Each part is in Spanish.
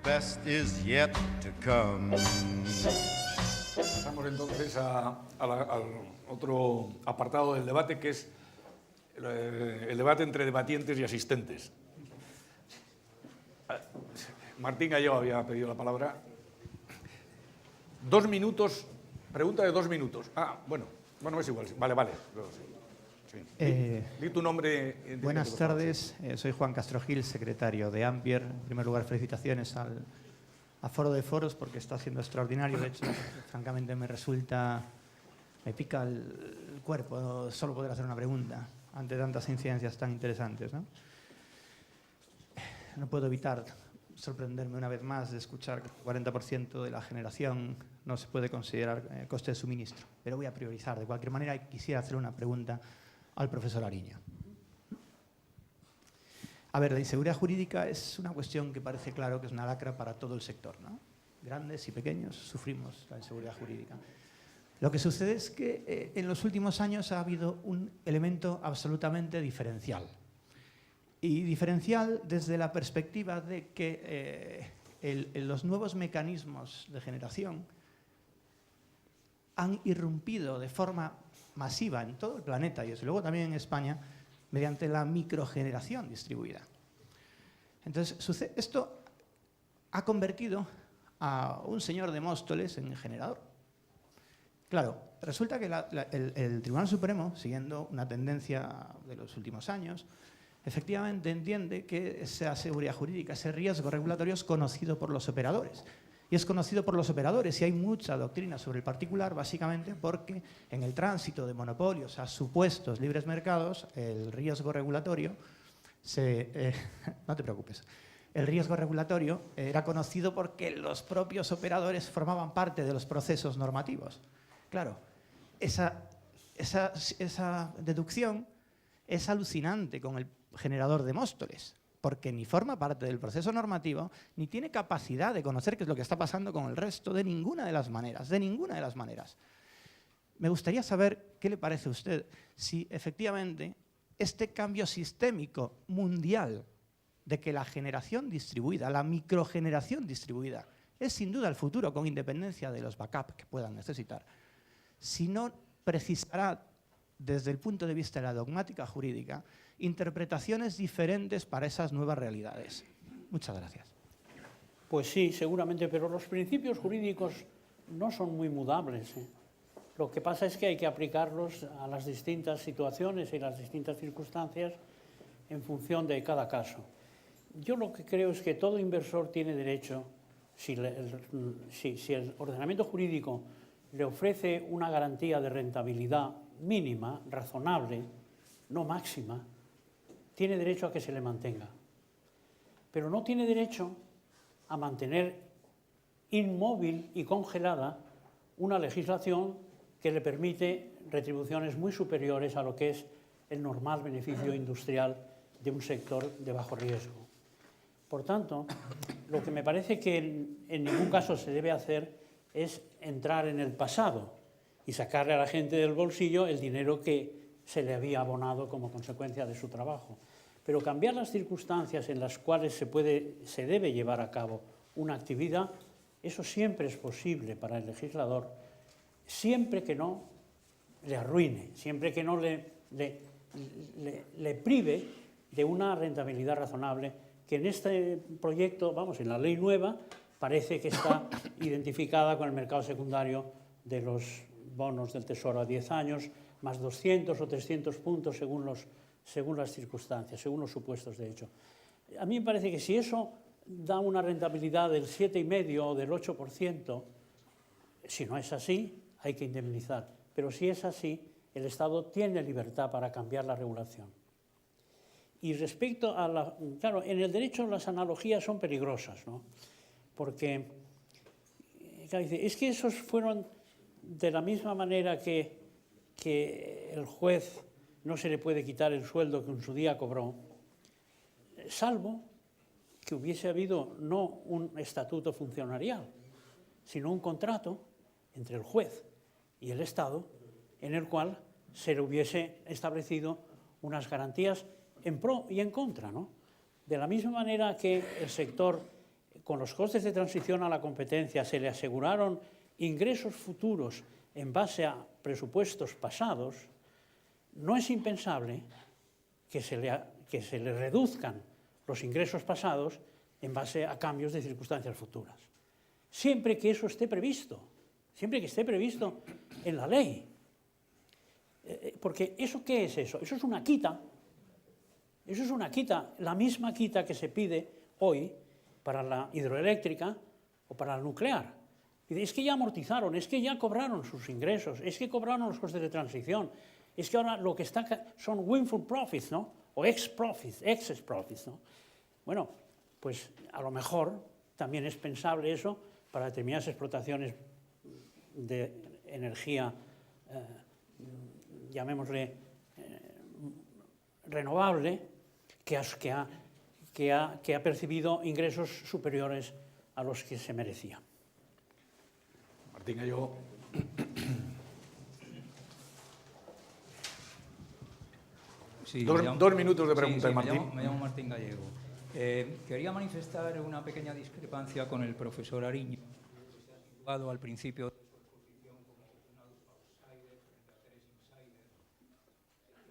best is yet to come. Pasamos entonces al otro apartado del debate, que es el debate entre debatientes y asistentes. Martín Gallego había pedido la palabra. 2 minutos, pregunta de 2 minutos. Bueno, es igual. Vale. Sí. Di tu nombre. Buenas tardes, soy Juan Castro Gil, secretario de Ampier. En primer lugar, felicitaciones al Foro de Foros porque está siendo extraordinario. De hecho, francamente me pica el cuerpo solo poder hacer una pregunta ante tantas incidencias tan interesantes, ¿no? No puedo evitar sorprenderme una vez más de escuchar que el 40% de la generación no se puede considerar coste de suministro. Pero voy a priorizar. De cualquier manera, quisiera hacer una pregunta al profesor Ariño. A ver, la inseguridad jurídica es una cuestión que parece claro que es una lacra para todo el sector, ¿no? Grandes y pequeños sufrimos la inseguridad jurídica. Lo que sucede es que en los últimos años ha habido un elemento absolutamente diferencial. Y diferencial desde la perspectiva de que los nuevos mecanismos de generación han irrumpido de forma masiva en todo el planeta y desde luego también en España mediante la microgeneración distribuida. Entonces, esto ha convertido a un señor de Móstoles en generador. Claro, resulta que el Tribunal Supremo, siguiendo una tendencia de los últimos años, efectivamente entiende que esa seguridad jurídica, ese riesgo regulatorio es conocido por los operadores. Y es conocido por los operadores y hay mucha doctrina sobre el particular, básicamente porque en el tránsito de monopolios a supuestos libres mercados, el riesgo regulatorio no te preocupes. El riesgo regulatorio era conocido porque los propios operadores formaban parte de los procesos normativos. Claro, esa deducción es alucinante con el generador de Móstoles, porque ni forma parte del proceso normativo, ni tiene capacidad de conocer qué es lo que está pasando con el resto de ninguna de las maneras, Me gustaría saber qué le parece a usted si efectivamente este cambio sistémico mundial de que la generación distribuida, la microgeneración distribuida, es sin duda el futuro con independencia de los backups que puedan necesitar, si no precisará desde el punto de vista de la dogmática jurídica, interpretaciones diferentes para esas nuevas realidades. Muchas gracias. Pues sí, seguramente, pero los principios jurídicos no son muy mudables, ¿eh? Lo que pasa es que hay que aplicarlos a las distintas situaciones y las distintas circunstancias en función de cada caso. Yo lo que creo es que todo inversor tiene derecho, si el ordenamiento jurídico le ofrece una garantía de rentabilidad mínima, razonable, no máxima, tiene derecho a que se le mantenga. Pero no tiene derecho a mantener inmóvil y congelada una legislación que le permite retribuciones muy superiores a lo que es el normal beneficio industrial de un sector de bajo riesgo. Por tanto, lo que me parece que en ningún caso se debe hacer es entrar en el pasado y sacarle a la gente del bolsillo el dinero que se le había abonado como consecuencia de su trabajo. Pero cambiar las circunstancias en las cuales se debe llevar a cabo una actividad, eso siempre es posible para el legislador, siempre que no le arruine, siempre que no le prive de una rentabilidad razonable, que en este proyecto, en la ley nueva, parece que está identificada con el mercado secundario de los bonos del Tesoro a 10 años, más 200 o 300 puntos según las circunstancias, según los supuestos de hecho. A mí me parece que si eso da una rentabilidad del 7,5% o del 8%, si no es así, hay que indemnizar. Pero si es así, el Estado tiene libertad para cambiar la regulación. Y respecto a claro, en el derecho las analogías son peligrosas, ¿no? Porque claro, dice, es que esos fueron de la misma manera que el juez no se le puede quitar el sueldo que en su día cobró, salvo que hubiese habido no un estatuto funcionarial, sino un contrato entre el juez y el Estado en el cual se le hubiese establecido unas garantías en pro y en contra, ¿no? De la misma manera que el sector con los costes de transición a la competencia se le aseguraron ingresos futuros en base a presupuestos pasados, no es impensable que se le reduzcan los ingresos pasados en base a cambios de circunstancias futuras. Siempre que eso esté previsto, siempre que esté previsto en la ley. Porque ¿eso qué es eso? Eso es una quita. Eso es una quita, la misma quita que se pide hoy para la hidroeléctrica o para la nuclear. Es que ya amortizaron, es que ya cobraron sus ingresos, es que cobraron los costes de transición, es que ahora lo que está son windfall profits, ¿no? O excess profits, ¿no? Bueno, pues a lo mejor también es pensable eso para determinadas explotaciones de energía, llamémosle renovable, que ha percibido ingresos superiores a los que se merecía. Martín Gallego. Sí, dos minutos de pregunta, sí, Martín. Me llamo Martín Gallego. Quería manifestar una pequeña discrepancia con el profesor Ariño, que ha al principio de su exposición como un outsider frente a tres insiders.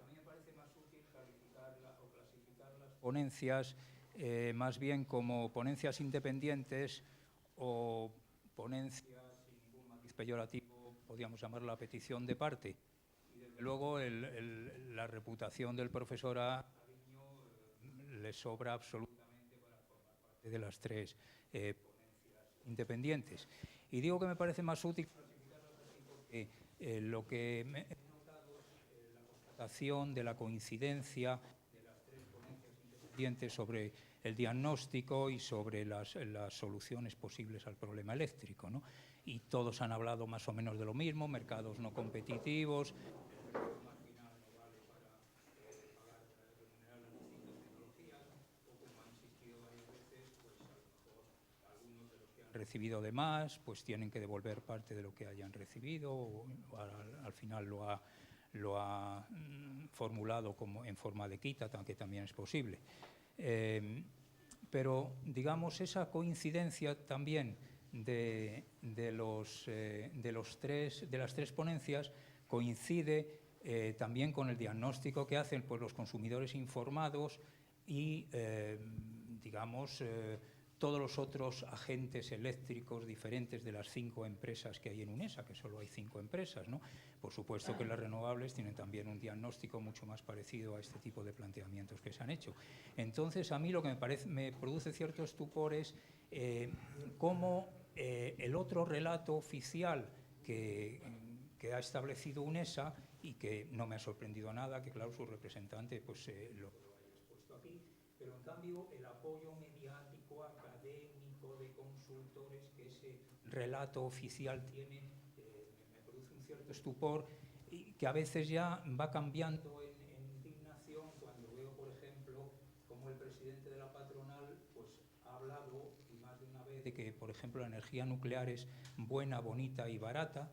A mí me parece más útil calificar o clasificar las ponencias más bien como ponencias independientes o ponencias sin ningún matiz peyorativo, podríamos llamarla petición de parte. Y desde luego la reputación del profesor Ariño le sobra absolutamente para formar parte de las tres ponencias independientes. Y digo que me parece más útil clasificarlas así porque lo que me he notado es la constatación de la coincidencia de las tres ponencias independientes sobre el diagnóstico y sobre las soluciones posibles al problema eléctrico, ¿no? Y todos han hablado más o menos de lo mismo, mercados no competitivos, recibido de más, pues tienen que devolver parte de lo que hayan recibido, o al final lo ha formulado como en forma de quita, que también es posible. Pero, digamos, esa coincidencia también de las tres ponencias coincide también con el diagnóstico que hacen pues, los consumidores informados y, digamos, todos los otros agentes eléctricos diferentes de las 5 empresas que hay en UNESA, que solo hay 5 empresas, ¿no? Por supuesto que las renovables tienen también un diagnóstico mucho más parecido a este tipo de planteamientos que se han hecho. Entonces, a mí lo que me produce cierto estupor es cómo el otro relato oficial que ha establecido UNESA y que no me ha sorprendido nada, que claro, su representante pues, lo haya expuesto aquí, pero en cambio el apoyo mediático, académico, de consultores que ese relato oficial tiene, me produce un cierto estupor y que a veces ya va cambiando en indignación cuando veo, por ejemplo, como el presidente de la patronal pues, ha hablado y más de una vez de que, por ejemplo, la energía nuclear es buena, bonita y barata,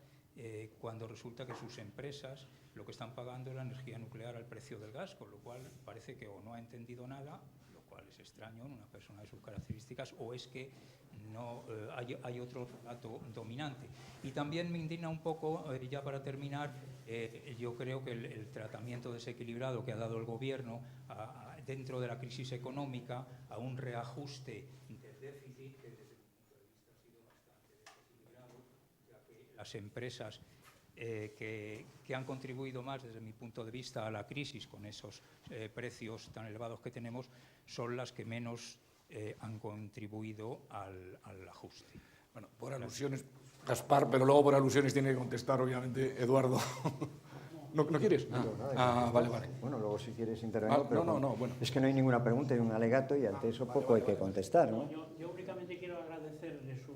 cuando resulta que sus empresas lo que están pagando es la energía nuclear al precio del gas, con lo cual parece que o no ha entendido nada, lo cual es extraño en una persona de sus características, o es que no hay otro relato dominante. Y también me indigna un poco, ya para terminar, yo creo que el tratamiento desequilibrado que ha dado el Gobierno dentro de la crisis económica a un reajuste del déficit que desde mi punto de vista ha sido bastante desequilibrado, ya que las empresas que han contribuido más desde mi punto de vista a la crisis con esos precios tan elevados que tenemos son las que menos han contribuido al ajuste. Bueno, por alusiones, Gaspar, pero luego por alusiones tiene que contestar, obviamente, Eduardo. ¿No quieres? Vale. Bueno, luego si quieres intervenir. No, bueno. Es que no hay ninguna pregunta, hay un alegato y ante eso poco hay que contestar, ¿no? Yo únicamente quiero agradecerle su...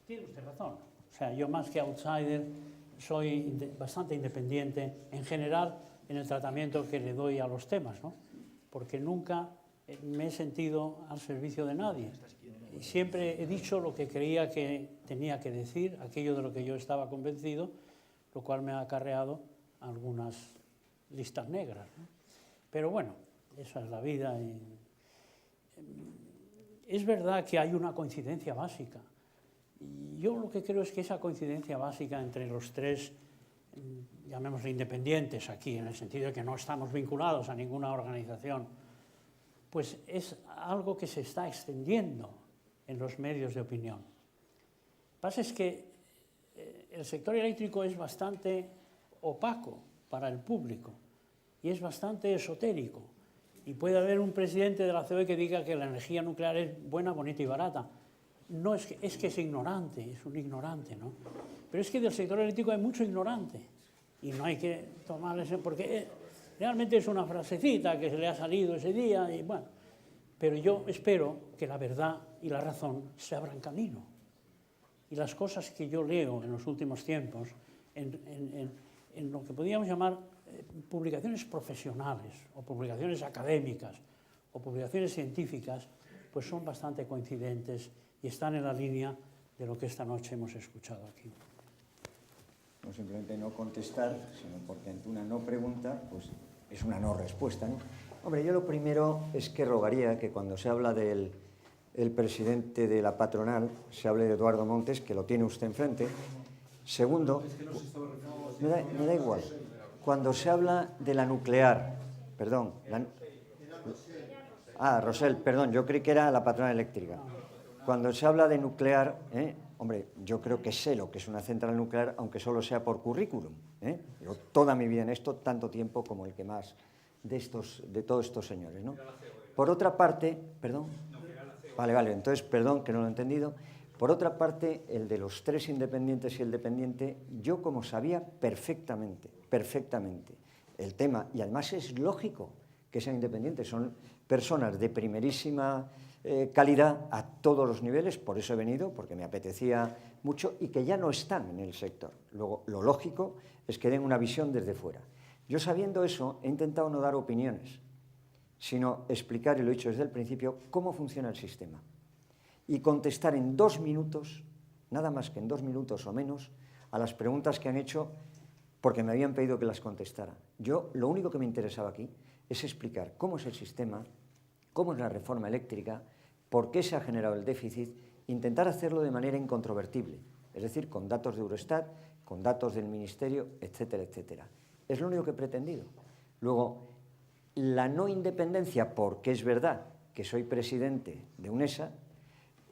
Tiene usted razón. O sea, yo más que outsider soy bastante independiente en general en el tratamiento que le doy a los temas, ¿no? Porque nunca me he sentido al servicio de nadie. Y siempre he dicho lo que creía que tenía que decir, aquello de lo que yo estaba convencido, lo cual me ha acarreado algunas listas negras, ¿no? Pero bueno, esa es la vida. es verdad que hay una coincidencia básica. Y yo lo que creo es que esa coincidencia básica entre los tres, llamémosle independientes aquí, en el sentido de que no estamos vinculados a ninguna organización, pues es algo que se está extendiendo en los medios de opinión. Lo que pasa es que el sector eléctrico es bastante opaco para el público y es bastante esotérico. Y puede haber un presidente de la COE que diga que la energía nuclear es buena, bonita y barata. No es que es ignorante, es un ignorante, ¿no? Pero es que del sector eléctrico hay mucho ignorante y no hay que tomarles, porque realmente es una frasecita que se le ha salido ese día y bueno, pero yo espero que la verdad y la razón se abran camino. Y las cosas que yo leo en los últimos tiempos, en lo que podríamos llamar publicaciones profesionales o publicaciones académicas o publicaciones científicas, pues son bastante coincidentes y están en la línea de lo que esta noche hemos escuchado aquí. No simplemente no contestar, sino porque ante una no pregunta, pues es una no respuesta, ¿no? Hombre, yo lo primero es que rogaría que cuando se habla del presidente de la patronal, se hable de Eduardo Montes, que lo tiene usted enfrente. Segundo, me da igual. Cuando se habla de la nuclear, perdón, Rosell, perdón, yo creí que era la patronal eléctrica. Cuando se habla de nuclear, hombre, yo creo que sé lo que es una central nuclear, aunque solo sea por currículum. Yo toda mi vida en esto, tanto tiempo como el que más de todos estos señores, ¿no? Por otra parte, perdón. Vale, entonces, perdón que no lo he entendido. Por otra parte, el de los tres independientes y el dependiente, yo como sabía perfectamente el tema, y además es lógico que sean independientes, son personas de primerísima calidad a todos los niveles, por eso he venido, porque me apetecía mucho, y que ya no están en el sector. Luego, lo lógico es que den una visión desde fuera. Yo sabiendo eso, he intentado no dar opiniones, sino explicar, y lo he dicho desde el principio, cómo funciona el sistema. Y contestar en 2 minutos, nada más que en 2 minutos o menos, a las preguntas que han hecho, porque me habían pedido que las contestara. Yo, lo único que me interesaba aquí es explicar cómo es el sistema, cómo es la reforma eléctrica, por qué se ha generado el déficit, intentar hacerlo de manera incontrovertible, es decir, con datos de Eurostat, con datos del Ministerio, etcétera, etcétera. Es lo único que he pretendido. Luego, la no independencia, porque es verdad que soy presidente de UNESA,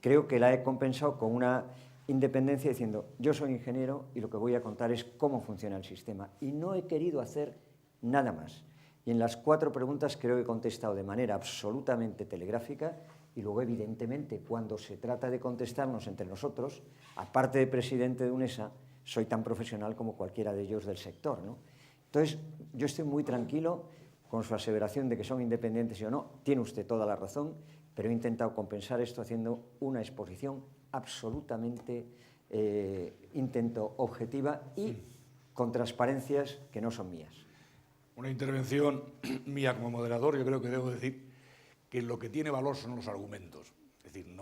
creo que la he compensado con una independencia diciendo, yo soy ingeniero y lo que voy a contar es cómo funciona el sistema. Y no he querido hacer nada más. Y en las 4 preguntas creo que he contestado de manera absolutamente telegráfica y luego, evidentemente, cuando se trata de contestarnos entre nosotros, aparte de presidente de UNESA, soy tan profesional como cualquiera de ellos del sector, ¿no? Entonces, yo estoy muy tranquilo con su aseveración de que son independientes o no. Tiene usted toda la razón, pero he intentado compensar esto haciendo una exposición absolutamente, intento, objetiva y con transparencias que no son mías. Una intervención mía como moderador, yo creo que debo decir que lo que tiene valor son los argumentos. Es decir,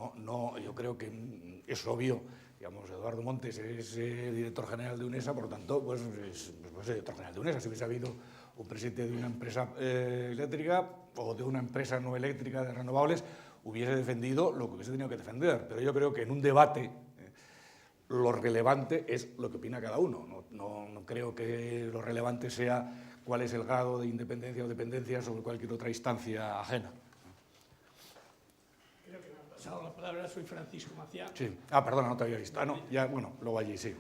yo creo que es obvio, digamos, Eduardo Montes es director general de UNESA, por lo tanto, pues es director general de UNESA. Si hubiese habido un presidente de una empresa eléctrica o de una empresa no eléctrica de renovables, hubiese defendido lo que hubiese tenido que defender. Pero yo creo que en un debate lo relevante es lo que opina cada uno. No creo que lo relevante sea cuál es el grado de independencia o dependencia sobre cualquier otra instancia ajena. Creo que me ha pasado la palabra, soy Francisco Maciá. Sí. Perdona, no te había visto. No, ya, bueno, luego allí, sí.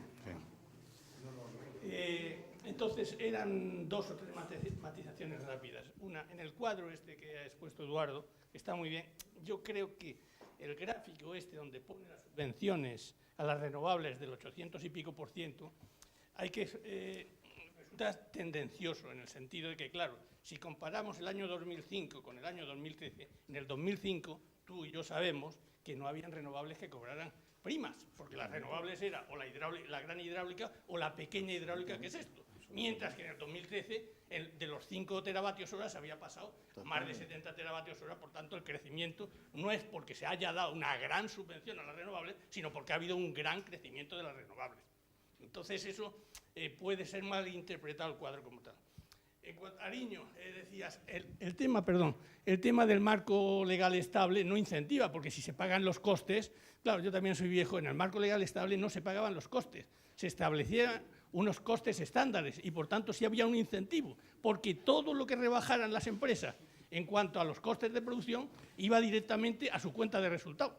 Entonces, eran 2 o 3 matizaciones rápidas. Una, en el cuadro este que ha expuesto Eduardo, que está muy bien, yo creo que el gráfico este donde pone las subvenciones a las renovables del 800 y pico %, hay que resulta tendencioso en el sentido de que, claro, si comparamos el año 2005 con el año 2013, en el 2005 tú y yo sabemos que no habían renovables que cobraran primas, porque las renovables era o la gran hidráulica o la pequeña hidráulica, que es esto. Mientras que en el 2013, de los 5 teravatios hora se había pasado a más de 70 teravatios hora, por tanto el crecimiento no es porque se haya dado una gran subvención a las renovables, sino porque ha habido un gran crecimiento de las renovables. Entonces eso puede ser mal interpretado el cuadro como tal. En cuanto a Ariño, decías, el tema del marco legal estable no incentiva, porque si se pagan los costes, claro, yo también soy viejo, en el marco legal estable no se pagaban los costes, se establecían unos costes estándares y por tanto sí había un incentivo, porque todo lo que rebajaran las empresas en cuanto a los costes de producción iba directamente a su cuenta de resultado.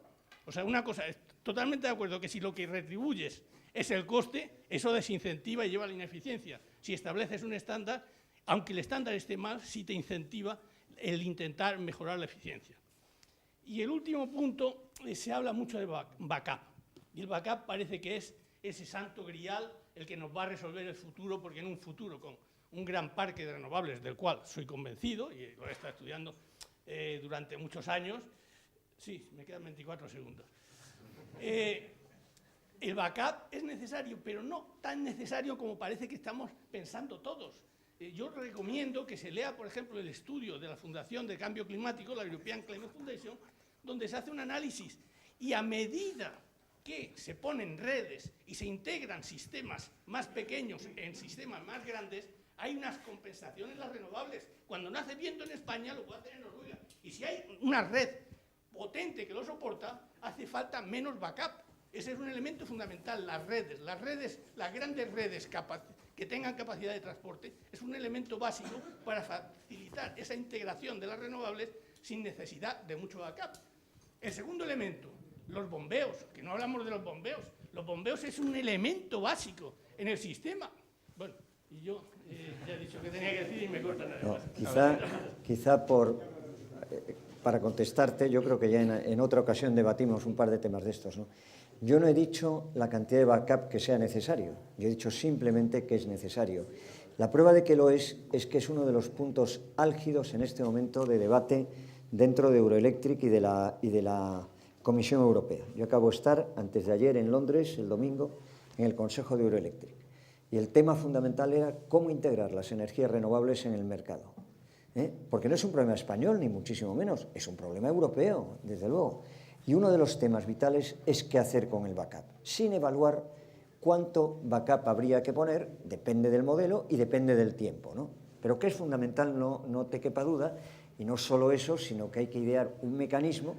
O sea, una cosa, es totalmente de acuerdo que si lo que retribuyes es el coste, eso desincentiva y lleva a la ineficiencia. Si estableces un estándar, aunque el estándar esté mal, sí te incentiva el intentar mejorar la eficiencia. Y el último punto, se habla mucho de backup. Y el backup parece que es ese santo grial el que nos va a resolver el futuro, porque en un futuro con un gran parque de renovables, del cual soy convencido, y lo he estado estudiando durante muchos años. Sí, me quedan 24 segundos. El backup es necesario, pero no tan necesario como parece que estamos pensando todos. Yo recomiendo que se lea, por ejemplo, el estudio de la Fundación de Cambio Climático, la European Climate Foundation, donde se hace un análisis y a medida que se ponen redes y se integran sistemas más pequeños en sistemas más grandes, hay unas compensaciones en las renovables. Cuando no hace viento en España, lo puede hacer en Noruega. Y si hay una red potente que lo soporta, hace falta menos backup. Ese es un elemento fundamental, las grandes redes que tengan capacidad de transporte, es un elemento básico para facilitar esa integración de las renovables sin necesidad de mucho backup. El segundo elemento, los bombeos, que no hablamos de los bombeos. Los bombeos es un elemento básico en el sistema. Bueno, y yo ya he dicho que tenía que decir y me cortan además. Quizá para contestarte, yo creo que ya en otra ocasión debatimos un par de temas de estos, ¿no? Yo no he dicho la cantidad de backup que sea necesario, yo he dicho simplemente que es necesario. La prueba de que lo es que es uno de los puntos álgidos en este momento de debate dentro de Euroelectric y de la Comisión Europea. Yo acabo de estar antes de ayer en Londres, el domingo, en el Consejo de Euroelectric. Y el tema fundamental era cómo integrar las energías renovables en el mercado. Porque no es un problema español, ni muchísimo menos, es un problema europeo, desde luego. Y uno de los temas vitales es qué hacer con el backup, sin evaluar cuánto backup habría que poner, depende del modelo y depende del tiempo, ¿no? Pero que es fundamental, no te quepa duda, y no solo eso, sino que hay que idear un mecanismo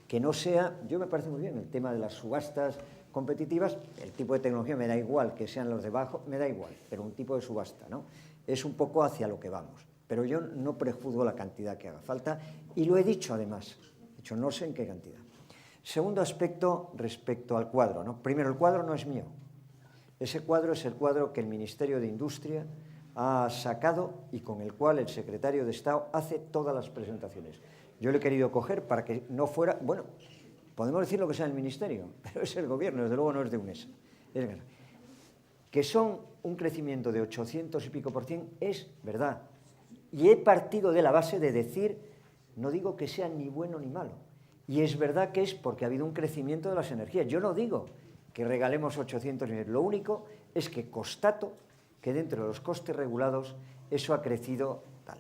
que no sea, yo me parece muy bien el tema de las subastas competitivas, el tipo de tecnología me da igual, que sean los de abajo, me da igual, pero un tipo de subasta, ¿no? Es un poco hacia lo que vamos. Pero yo no prejuzgo la cantidad que haga falta y lo he dicho además, he dicho no sé en qué cantidad. Segundo aspecto respecto al cuadro, ¿no? Primero, el cuadro no es mío. Ese cuadro es el cuadro que el Ministerio de Industria ha sacado y con el cual el secretario de Estado hace todas las presentaciones. Yo lo he querido coger para que no fuera, bueno, podemos decir lo que sea el Ministerio, pero es el Gobierno, desde luego no es de UNESA. Que son un crecimiento de 800 y pico %, es verdad. Y he partido de la base de decir, no digo que sea ni bueno ni malo, y es verdad que es porque ha habido un crecimiento de las energías. Yo no digo que regalemos 800 millones, lo único es que constato que dentro de los costes regulados eso ha crecido tal.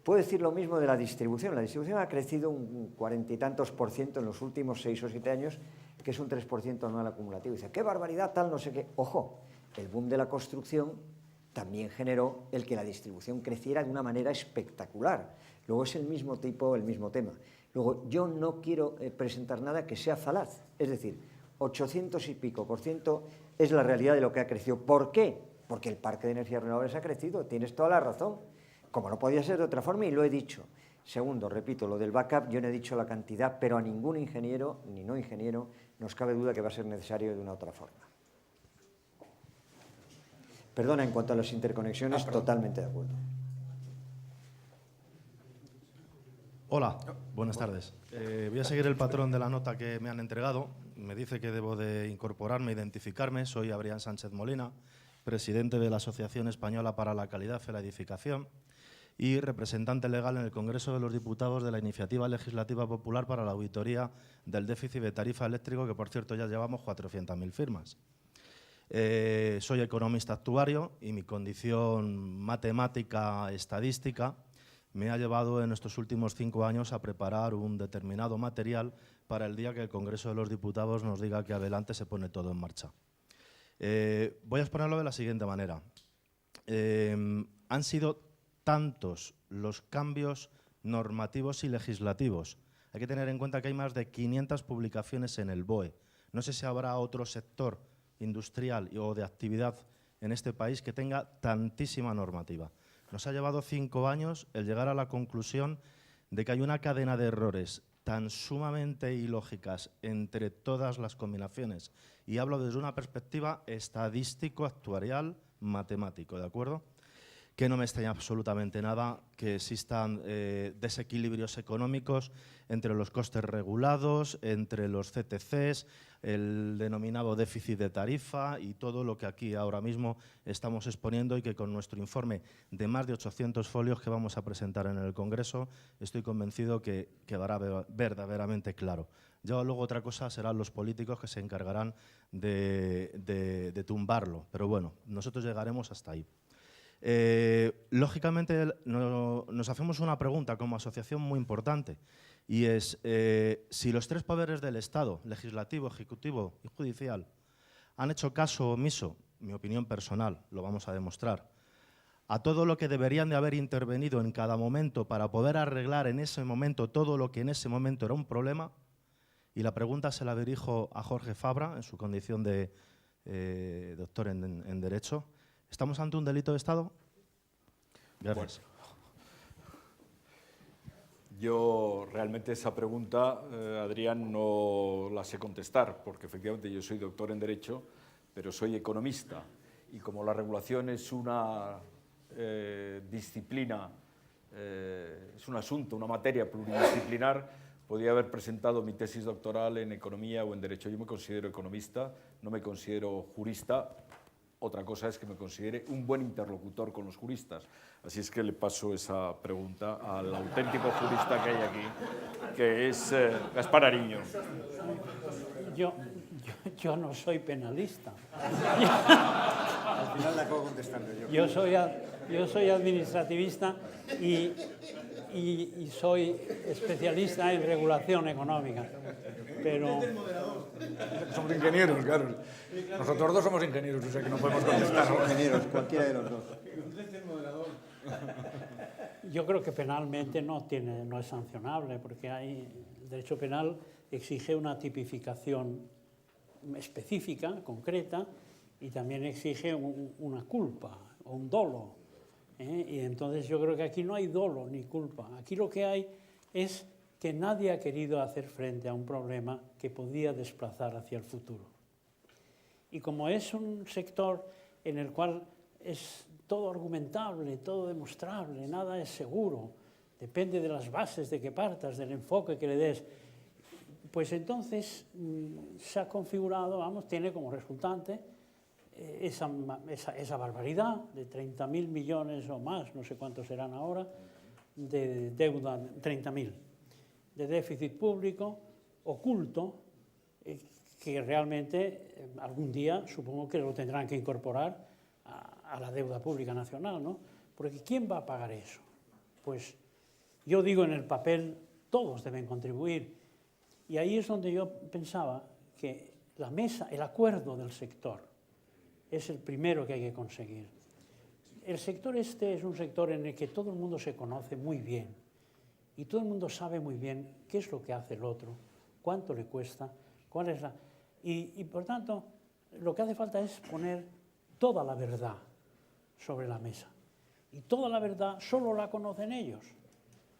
Puedo decir lo mismo de la distribución ha crecido un 40 y tantos % en los últimos 6 o 7 años, que es un 3% anual acumulativo. Y dice, qué barbaridad, tal, no sé qué. Ojo, el boom de la construcción también generó el que la distribución creciera de una manera espectacular. Luego es el mismo tipo, el mismo tema. Luego, yo no quiero presentar nada que sea falaz. Es decir, 800 y pico % es la realidad de lo que ha crecido. ¿Por qué? Porque el parque de energías renovables ha crecido. Tienes toda la razón. Como no podía ser de otra forma, y lo he dicho. Segundo, repito, lo del backup, yo no he dicho la cantidad, pero a ningún ingeniero, ni no ingeniero, nos cabe duda que va a ser necesario de una otra forma. Perdona, en cuanto a las interconexiones, totalmente de acuerdo. Hola, buenas tardes. Voy a seguir el patrón de la nota que me han entregado. Me dice que debo de incorporarme, identificarme. Soy Adrián Sánchez Molina, presidente de la Asociación Española para la Calidad en la Edificación y representante legal en el Congreso de los Diputados de la Iniciativa Legislativa Popular para la Auditoría del Déficit de Tarifa Eléctrico, que por cierto ya llevamos 400.000 firmas. Soy economista actuario y mi condición matemática estadística me ha llevado en estos últimos 5 años a preparar un determinado material para el día que el Congreso de los Diputados nos diga que adelante se pone todo en marcha. Voy a exponerlo de la siguiente manera. Han sido tantos los cambios normativos y legislativos. Hay que tener en cuenta que hay más de 500 publicaciones en el BOE. No sé si habrá otro sector industrial o de actividad en este país que tenga tantísima normativa. Nos ha llevado 5 años el llegar a la conclusión de que hay una cadena de errores tan sumamente ilógicas entre todas las combinaciones. Y hablo desde una perspectiva estadístico, actuarial, matemático, ¿de acuerdo? Que no me extraña absolutamente nada que existan desequilibrios económicos entre los costes regulados, entre los CTCs, el denominado déficit de tarifa y todo lo que aquí ahora mismo estamos exponiendo y que con nuestro informe de más de 800 folios que vamos a presentar en el Congreso estoy convencido que quedará verdaderamente claro. Ya luego otra cosa serán los políticos que se encargarán de tumbarlo, pero bueno, nosotros llegaremos hasta ahí. Lógicamente nos hacemos una pregunta como asociación muy importante y es si los 3 poderes del Estado, legislativo, ejecutivo y judicial, han hecho caso omiso, mi opinión personal, lo vamos a demostrar, a todo lo que deberían de haber intervenido en cada momento para poder arreglar en ese momento todo lo que en ese momento era un problema, y la pregunta se la dirijo a Jorge Fabra en su condición de doctor en Derecho. ¿Estamos ante un delito de Estado? Gracias. Bueno, yo realmente esa pregunta, Adrián, no la sé contestar, porque efectivamente yo soy doctor en Derecho, pero soy economista. Y como la regulación es una disciplina, es un asunto, una materia pluridisciplinar, podía haber presentado mi tesis doctoral en Economía o en Derecho. Yo me considero economista, no me considero jurista. Otra cosa es que me considere un buen interlocutor con los juristas. Así es que le paso esa pregunta al auténtico jurista que hay aquí, que es Gaspar Ariño. Yo no soy penalista. Al final la acabo contestando yo. Yo soy administrativista y soy especialista en regulación económica. Pero Somos ingenieros, claro. Nosotros dos somos ingenieros, o sea que no podemos contestar. Somos ingenieros, cualquiera de los dos. yo creo que penalmente no es sancionable, porque el derecho penal exige una tipificación específica, concreta, y también exige una culpa o un dolo. Y entonces yo creo que aquí no hay dolo ni culpa. Aquí lo que hay es que nadie ha querido hacer frente a un problema que podía desplazar hacia el futuro. Y como es un sector en el cual es todo argumentable, todo demostrable, nada es seguro, depende de las bases de que partas, del enfoque que le des, pues entonces se ha configurado, tiene como resultante esa barbaridad de 30.000 millones o más, no sé cuántos serán ahora, de deuda, 30.000, de déficit público oculto, que realmente algún día supongo que lo tendrán que incorporar a la deuda pública nacional, ¿no? Porque ¿quién va a pagar eso? Pues yo digo en el papel, todos deben contribuir. Y ahí es donde yo pensaba que la mesa, el acuerdo del sector, es el primero que hay que conseguir. El sector este es un sector en el que todo el mundo se conoce muy bien y todo el mundo sabe muy bien qué es lo que hace el otro, cuánto le cuesta, cuál es la... Y por tanto, lo que hace falta es poner toda la verdad sobre la mesa. Y toda la verdad solo la conocen ellos.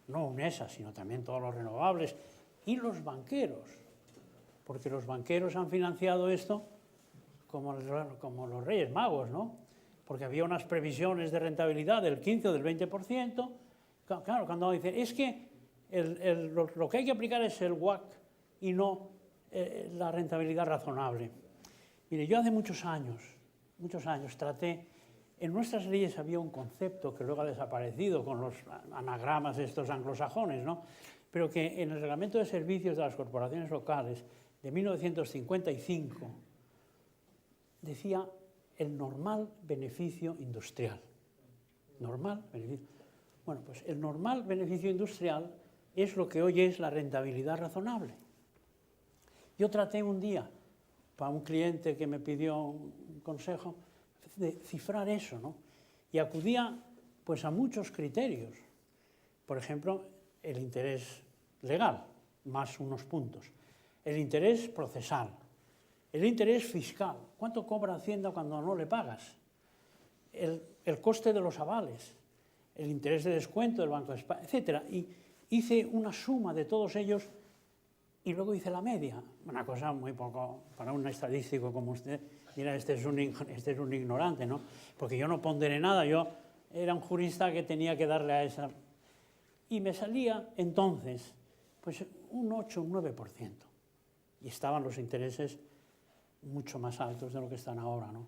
No UNESA, sino también todos los renovables y los banqueros. Porque los banqueros han financiado esto como los Reyes Magos, ¿no? Porque había unas previsiones de rentabilidad del 15 o del 20%. Claro, cuando dicen, es que lo que hay que aplicar es el WACC y no la rentabilidad razonable. Mire, yo hace muchos años traté, en nuestras leyes había un concepto que luego ha desaparecido con los anagramas estos anglosajones, ¿no? Pero que en el Reglamento de Servicios de las Corporaciones Locales de 1955 decía el normal beneficio industrial. Normal beneficio. Bueno, pues el normal beneficio industrial es lo que hoy es la rentabilidad razonable. Yo traté un día, para un cliente que me pidió un consejo, de cifrar eso, ¿no? Y acudía Pues a muchos criterios. Por ejemplo, el interés legal, más unos puntos. El interés procesal. El interés fiscal. ¿Cuánto cobra Hacienda cuando no le pagas? El coste de los avales. El interés de descuento del Banco de España, etc. Y hice una suma de todos ellos y luego hice la media. Una cosa muy poco, para un estadístico como usted, mira, este es un ignorante, ¿no? Porque yo no ponderé nada, yo era un jurista que tenía que darle a esa... Y me salía entonces, pues un 8, un 9%. Y estaban los intereses mucho más altos de lo que están ahora, ¿no?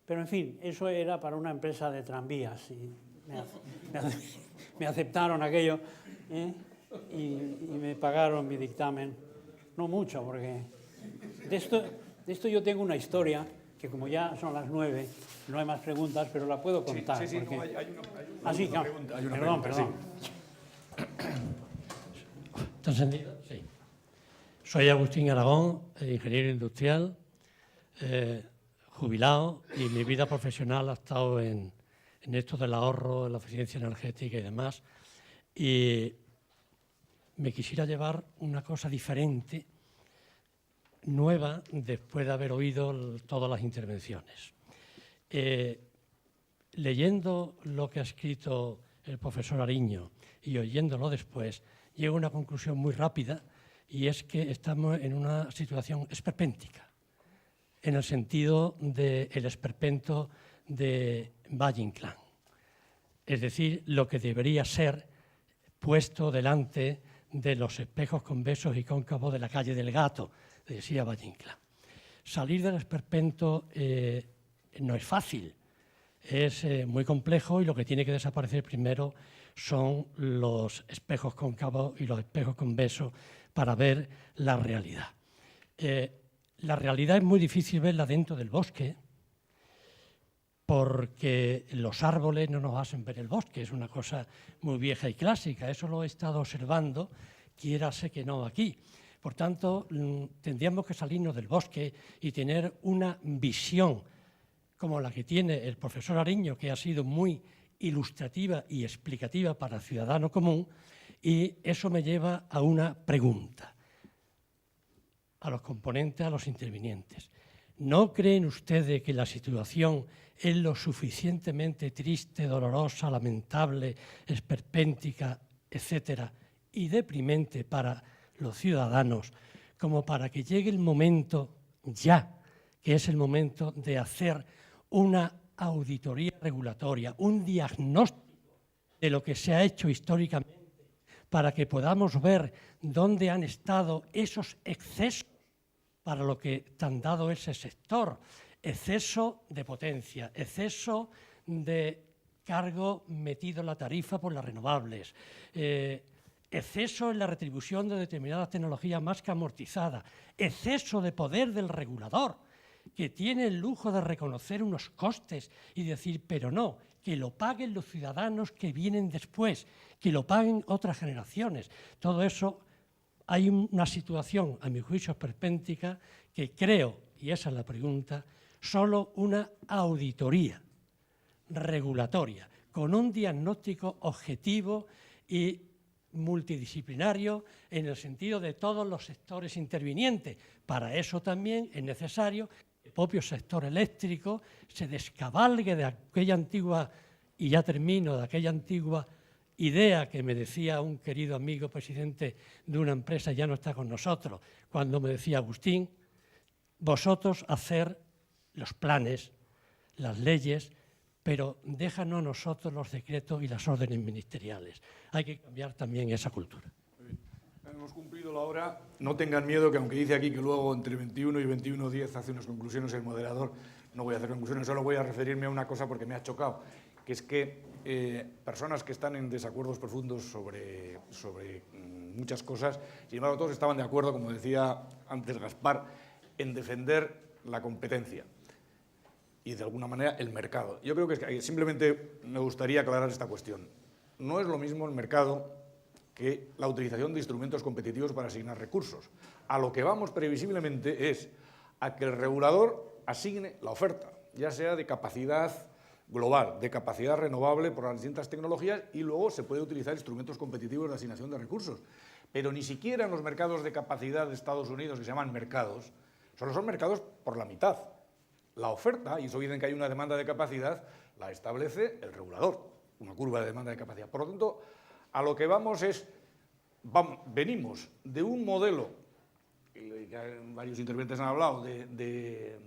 Pero en fin, eso era para una empresa de tranvías y me aceptaron aquello, ¿eh? y me pagaron mi dictamen. No mucho, porque de esto yo tengo una historia que como ya son las 9, no hay más preguntas, pero la puedo contar. Sí, porque... no, hay una pregunta. Perdón. ¿Está encendido? Sí. Soy Agustín Aragón, ingeniero industrial, jubilado, y mi vida profesional ha estado en esto del ahorro, en la eficiencia energética y demás. Y me quisiera llevar una cosa diferente, nueva, después de haber oído todas las intervenciones. Leyendo lo que ha escrito el profesor Ariño y oyéndolo después, llego a una conclusión muy rápida, y es que estamos en una situación esperpéntica, en el sentido del esperpento de Valle-Inclán. Es decir, lo que debería ser puesto delante de los espejos convexos y cóncavos de la calle del Gato, decía Valle-Inclán. Salir del esperpento no es fácil, es muy complejo, y lo que tiene que desaparecer primero son los espejos cóncavos y los espejos convexos para ver la realidad. La realidad es muy difícil verla dentro del bosque, porque los árboles no nos hacen ver el bosque, es una cosa muy vieja y clásica, eso lo he estado observando, quiérase que no aquí. Por tanto, tendríamos que salirnos del bosque y tener una visión como la que tiene el profesor Ariño, que ha sido muy ilustrativa y explicativa para el ciudadano común, y eso me lleva a una pregunta a los componentes, a los intervinientes. ¿No creen ustedes que la situación es lo suficientemente triste, dolorosa, lamentable, esperpéntica, etcétera, y deprimente para los ciudadanos, como para que llegue el momento ya, que es el momento de hacer una auditoría regulatoria, un diagnóstico de lo que se ha hecho históricamente, para que podamos ver dónde han estado esos excesos para lo que tan dado ese sector? Exceso de potencia, exceso de cargo metido en la tarifa por las renovables, exceso en la retribución de determinadas tecnologías más que amortizadas, exceso de poder del regulador, que tiene el lujo de reconocer unos costes y decir, pero no, que lo paguen los ciudadanos que vienen después, que lo paguen otras generaciones. Todo eso, hay una situación, a mi juicio, esperpéntica, que creo, y esa es la pregunta, solo una auditoría regulatoria, con un diagnóstico objetivo y multidisciplinario en el sentido de todos los sectores intervinientes. Para eso también es necesario que el propio sector eléctrico se descabalgue de aquella antigua, y ya termino, de aquella antigua idea que me decía un querido amigo presidente de una empresa, ya no está con nosotros, cuando me decía, Agustín, vosotros hacer los planes, las leyes, pero déjanos a nosotros los decretos y las órdenes ministeriales. Hay que cambiar también esa cultura. Hemos cumplido la hora. No tengan miedo, que aunque dice aquí que luego entre 21 y 21:10 hace unas conclusiones el moderador, no voy a hacer conclusiones, solo voy a referirme a una cosa porque me ha chocado, que es que personas que están en desacuerdos profundos sobre muchas cosas, sin embargo todos estaban de acuerdo, como decía antes Gaspar, en defender la competencia y de alguna manera el mercado. Yo creo que simplemente me gustaría aclarar esta cuestión. No es lo mismo el mercado que la utilización de instrumentos competitivos para asignar recursos. A lo que vamos previsiblemente es a que el regulador asigne la oferta, ya sea de capacidad global de capacidad renovable por las distintas tecnologías y luego se puede utilizar instrumentos competitivos de asignación de recursos. Pero ni siquiera en los mercados de capacidad de Estados Unidos, que se llaman mercados, solo son mercados por la mitad. La oferta, y eso dicen que hay una demanda de capacidad, la establece el regulador, una curva de demanda de capacidad. Por lo tanto, a lo que vamos es, venimos de un modelo, que varios intervenientes han hablado, de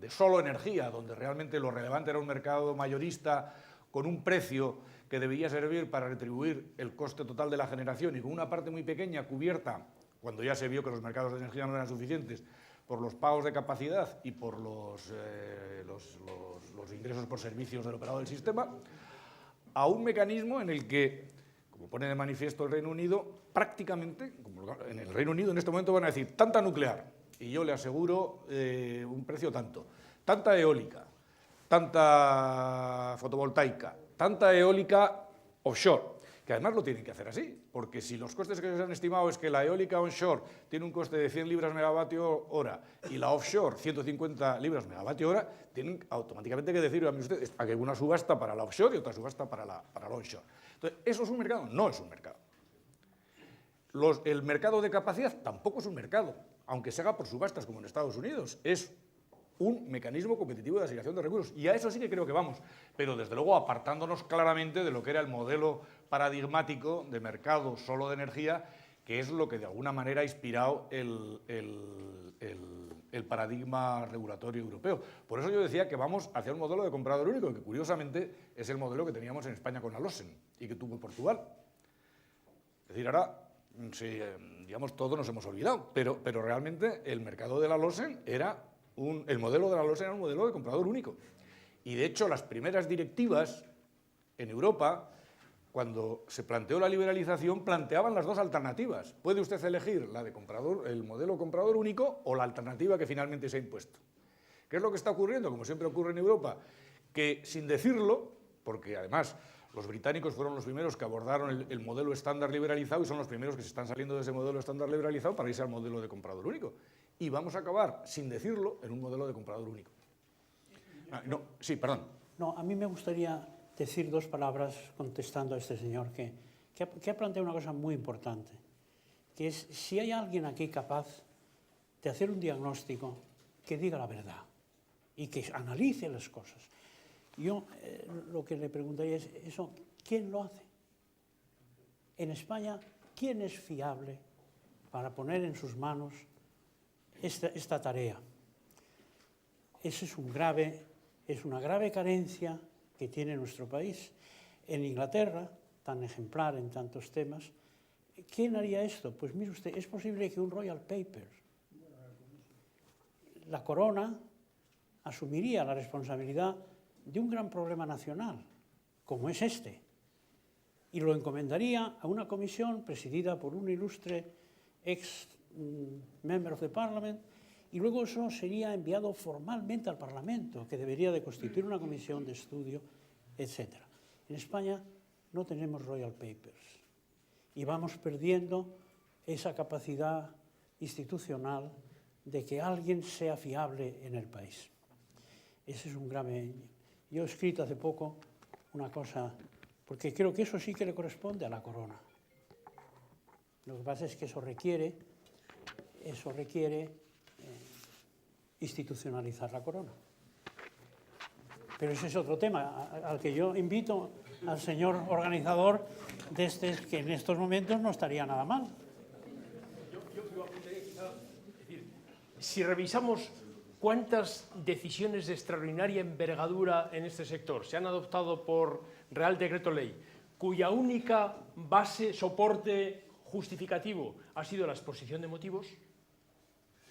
solo energía, donde realmente lo relevante era un mercado mayorista con un precio que debía servir para retribuir el coste total de la generación y con una parte muy pequeña cubierta, cuando ya se vio que los mercados de energía no eran suficientes, por los pagos de capacidad y por los ingresos por servicios del operador del sistema, a un mecanismo en el que, como pone de manifiesto el Reino Unido, prácticamente, en el Reino Unido en este momento van a decir tanta nuclear, y yo le aseguro un precio tanto, tanta eólica, tanta fotovoltaica, tanta eólica offshore, que además lo tienen que hacer así, porque si los costes que se han estimado es que la eólica onshore tiene un coste de 100 libras megavatio hora y la offshore 150 libras megavatio hora, tienen automáticamente que decir, a ustedes, a que una subasta para la offshore y otra subasta para la onshore. Entonces, ¿eso es un mercado? No es un mercado. El mercado de capacidad tampoco es un mercado, aunque se haga por subastas como en Estados Unidos, es un mecanismo competitivo de asignación de recursos. Y a eso sí que creo que vamos, pero desde luego apartándonos claramente de lo que era el modelo paradigmático de mercado solo de energía, que es lo que de alguna manera ha inspirado el paradigma regulatorio europeo. Por eso yo decía que vamos hacia un modelo de comprador único, que curiosamente es el modelo que teníamos en España con la LOSEN y que tuvo Portugal. Es decir, ahora, sí, digamos, todos nos hemos olvidado, pero realmente el mercado de la LOSEN era el modelo de la LOSEN era un modelo de comprador único. Y de hecho, las primeras directivas en Europa, cuando se planteó la liberalización, planteaban las dos alternativas. Puede usted elegir la de el modelo comprador único o la alternativa que finalmente se ha impuesto. ¿Qué es lo que está ocurriendo? Como siempre ocurre en Europa, que sin decirlo, porque además los británicos fueron los primeros que abordaron el modelo estándar liberalizado y son los primeros que se están saliendo de ese modelo estándar liberalizado para irse al modelo de comprador único. Y vamos a acabar, sin decirlo, en un modelo de comprador único. Sí, perdón. No, a mí me gustaría decir dos palabras contestando a este señor que ha planteado una cosa muy importante, que es si hay alguien aquí capaz de hacer un diagnóstico que diga la verdad y que analice las cosas. Yo lo que le preguntaría es eso, ¿quién lo hace? En España, ¿quién es fiable para poner en sus manos esta tarea? Esa es una grave carencia que tiene nuestro país. En Inglaterra, tan ejemplar en tantos temas, ¿quién haría esto? Pues mire usted, es posible que un Royal Paper, la corona, asumiría la responsabilidad de un gran problema nacional, como es este, y lo encomendaría a una comisión presidida por un ilustre ex-member of the Parliament, y luego eso sería enviado formalmente al Parlamento, que debería de constituir una comisión de estudio, etc. En España no tenemos Royal Papers y vamos perdiendo esa capacidad institucional de que alguien sea fiable en el país. Ese es un grave... Yo he escrito hace poco una cosa, porque creo que eso sí que le corresponde a la corona. Lo que pasa es que eso requiere institucionalizar la corona. Pero ese es otro tema al que yo invito al señor organizador de que en estos momentos no estaría nada mal. Yo apuntaría quizá, es decir, si revisamos cuántas decisiones de extraordinaria envergadura en este sector se han adoptado por Real Decreto Ley, cuya única base, soporte justificativo ha sido la exposición de motivos,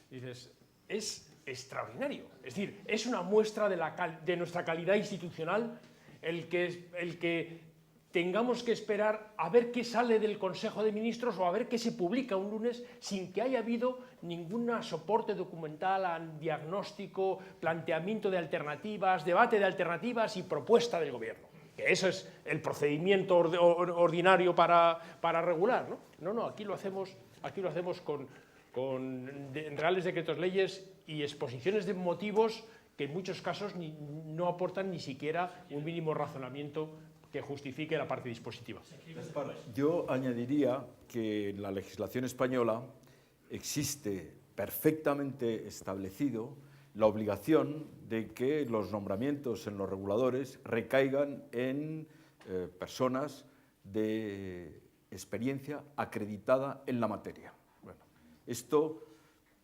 dices, es extraordinario. Es decir, es una muestra de nuestra calidad institucional el que tengamos que esperar a ver qué sale del Consejo de Ministros o a ver qué se publica un lunes sin que haya habido ningún soporte documental, diagnóstico, planteamiento de alternativas, debate de alternativas y propuesta del Gobierno. Que eso es el procedimiento ordinario para regular, ¿no? No, aquí lo hacemos con reales decretos leyes y exposiciones de motivos que en muchos casos no aportan ni siquiera un mínimo razonamiento que justifique la parte dispositiva. Yo añadiría que en la legislación española existe perfectamente establecido la obligación de que los nombramientos en los reguladores recaigan en personas de experiencia acreditada en la materia. Bueno, esto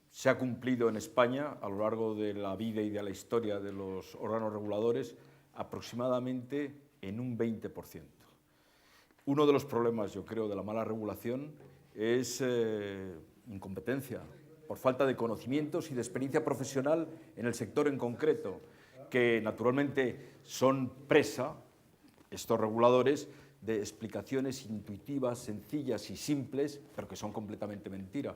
se ha cumplido en España a lo largo de la vida y de la historia de los órganos reguladores aproximadamente en un 20%. Uno de los problemas, yo creo, de la mala regulación es incompetencia, por falta de conocimientos y de experiencia profesional en el sector en concreto, que naturalmente son presa, estos reguladores, de explicaciones intuitivas, sencillas y simples, pero que son completamente mentira.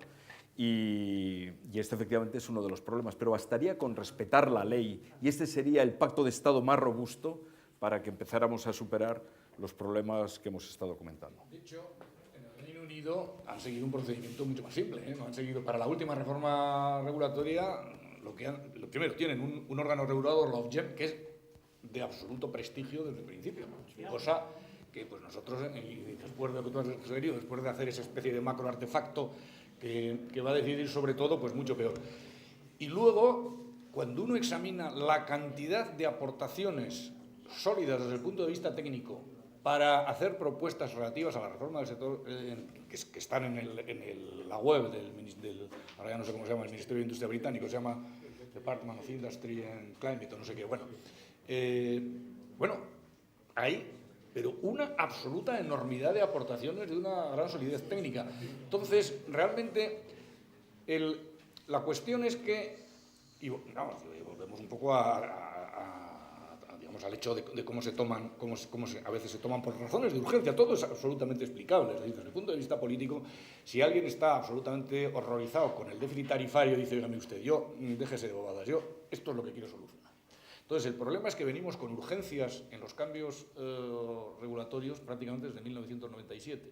Y este efectivamente es uno de los problemas, pero bastaría con respetar la ley, y este sería el pacto de Estado más robusto para que empezáramos a superar los problemas que hemos estado comentando. De hecho, en el Reino Unido han seguido un procedimiento mucho más simple, ¿eh? No han seguido, para la última reforma regulatoria, lo primero, tienen un órgano regulador, la Ofgem, que es de absoluto prestigio desde el principio, cosa que pues nosotros, y después de lo que tú has sugerido, después de hacer esa especie de macro artefacto que va a decidir sobre todo, pues mucho peor. Y luego, cuando uno examina la cantidad de aportaciones sólidas desde el punto de vista técnico para hacer propuestas relativas a la reforma del sector, que están en la web del, ahora ya no sé cómo se llama, el Ministerio de Industria británico, se llama Department of Industry and Climate, o no sé qué, bueno, hay, pero una absoluta enormidad de aportaciones de una gran solidez técnica. Entonces, realmente, la cuestión es que, y vamos, volvemos un poco digamos, al hecho de cómo se toman, a veces se toman por razones de urgencia. Todo es absolutamente explicable. Es decir, desde el punto de vista político, si alguien está absolutamente horrorizado con el déficit tarifario, dice, dígame usted, déjese de bobadas, esto es lo que quiero solucionar. Entonces, el problema es que venimos con urgencias en los cambios regulatorios prácticamente desde 1997.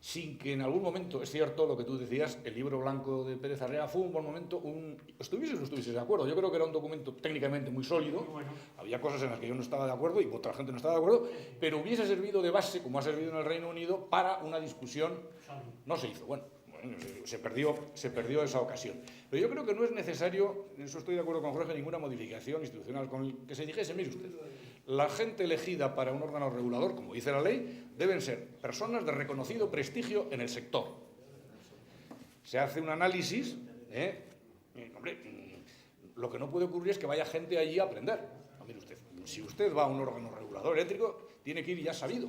Sin que en algún momento, es cierto lo que tú decías, el libro blanco de Pérez Arrea fue un buen momento, estuvieses o no estuvieses de acuerdo. Yo creo que era un documento técnicamente muy sólido, había cosas en las que yo no estaba de acuerdo y otra gente no estaba de acuerdo, pero hubiese servido de base, como ha servido en el Reino Unido, para una discusión. No se hizo, se perdió esa ocasión. Pero yo creo que no es necesario, en eso estoy de acuerdo con Jorge, ninguna modificación institucional, con el que se dijese, mire usted, la gente elegida para un órgano regulador, como dice la ley, deben ser personas de reconocido prestigio en el sector. Se hace un análisis, lo que no puede ocurrir es que vaya gente allí a aprender. No, mire usted, si usted va a un órgano regulador eléctrico, tiene que ir ya sabido.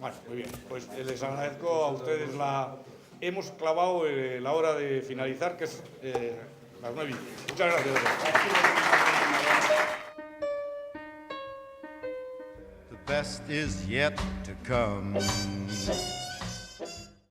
Bueno, muy bien, pues les agradezco a ustedes hemos clavado la hora de finalizar, que es las 9:10. Muchas gracias. The best is yet to come.